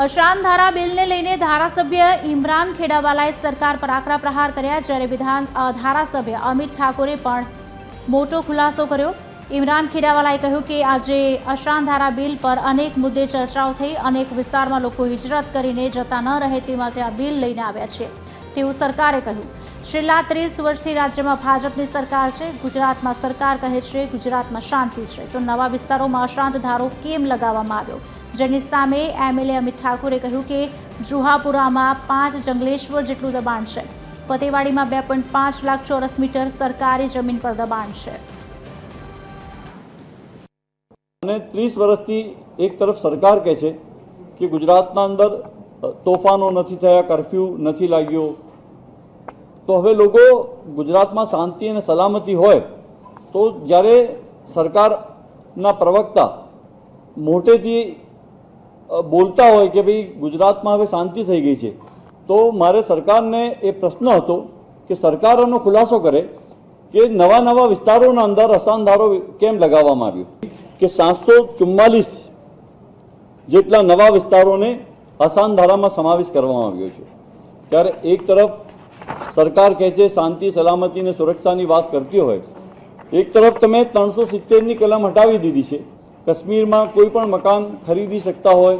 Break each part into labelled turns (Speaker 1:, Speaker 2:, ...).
Speaker 1: અશાંત ધારા બિલને લઈને ધારાસભ્ય ઇમરાન ખેડાવાલાએ સરકાર પર આકરા પ્રહાર કર્યા, જ્યારે ધારાસભ્ય અમિત ઠાકોરે પણ મોટો ખુલાસો કર્યો। ઇમરાન ખેડાવાલાએ કહ્યું કે આજે અશાંત ધારા બિલ પર અનેક મુદ્દે ચર્ચાઓ થઈ, અનેક વિસ્તારમાં લોકો હિજરત કરીને જતા ન રહે તે માટે આ બિલ લઈને આવ્યા છે તેવું સરકારે કહ્યું। છેલ્લા 30 વર્ષથી રાજ્યમાં ભાજપની સરકાર છે। ગુજરાતમાં સરકાર કહે છે ગુજરાતમાં શાંતિ છે, તો નવા વિસ્તારોમાં અશાંત ધારો કેમ લગાવવામાં આવ્યો, જેની સામે એમએલએ અમિત ઠાકોરે કહ્યું કે જુહાપુરામાં 5 જંગલેશ્વર જેટલું દબાણ છે, ફતેવાડીમાં 2.5 લાખ ચોરસ મીટર સરકારી જમીન પર દબાણ છે।
Speaker 2: અને 30 વર્ષથી એક તરફ સરકાર કહે છે કે ગુજરાતના અંદર તોફાનો નથી થયા, કર્ફ્યુ નથી લાગ્યો, તો હવે લોકો ગુજરાતમાં શાંતિ અને સલામતી હોય તો જ્યારે સરકારના પ્રવક્તા મોટેથી બોલતા હોય કે ભાઈ ગુજરાતમાં હવે શાંતિ થઈ ગઈ છે, તો મારે સરકારને એ પ્રશ્ન હતો કે સરકાર એનો ખુલાસો કરે કે નવા વિસ્તારોના અંદર અશાંત ધારો કેમ લગાવવામાં આવ્યો કે 744 જેટલા નવા વિસ્તારોને અશાંત ધારામાં સમાવેશ કરવામાં આવ્યો છે। ત્યારે એક તરફ સરકાર કહે છે શાંતિ સલામતી અને સુરક્ષાની વાત કરતી હોય, એક તરફ તમે 370ની કલમ હટાવી દીધી છે, કાશ્મીરમાં કોઈ પણ મકાન ખરીદી શકતા હોય,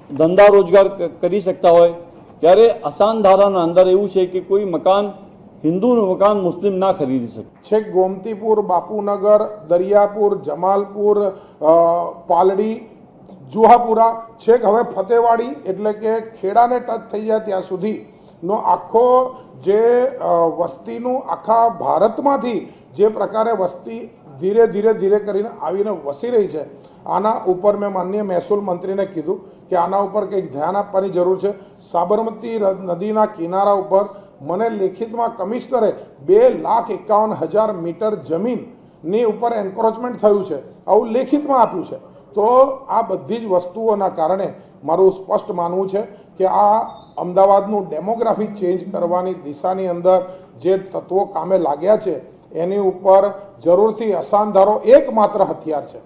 Speaker 2: ધંધા રોજગાર કરી શકતા હોય, ત્યારે અશાંત ધારાના અંદર એવું છે કે કોઈ મકાન હિન્દુનું મકાન મુસ્લિમ ના ખરીદી શકે।
Speaker 3: છેક ગોમતીપુર, બાપુનગર, દરિયાપુર, જમાલપુર, પાલડી, જુહાપુરા, છેક હવે ફતેવાડી એટલે કે ખેડાને ટચ થઈ જાય ત્યાં સુધીનો આખો જે વસ્તીનું આખા ભારતમાંથી જે પ્રકારે વસ્તી ધીરે કરીને આવીને વસી રહી છે, આના ઉપર મેં માનનીય મહેસૂલ મંત્રીને કીધું કે આના ઉપર કંઈક ધ્યાન આપવાની જરૂર છે। સાબરમતી નદીના કિનારા ઉપર મને લેખિતમાં કમિશનરે 2,51,000 મીટર જમીનની ઉપર એન્ક્રોચમેન્ટ થયું છે, આવું લેખિતમાં આપ્યું છે। તો આ બધી જ વસ્તુઓના કારણે મારું સ્પષ્ટ માનવું છે કે આ અમદાવાદનું ડેમોગ્રાફી ચેન્જ કરવાની દિશાની અંદર જે તત્વો કામે લાગ્યા છે એની ઉપર જરૂરથી અશાંત ધારો એકમાત્ર હથિયાર છે।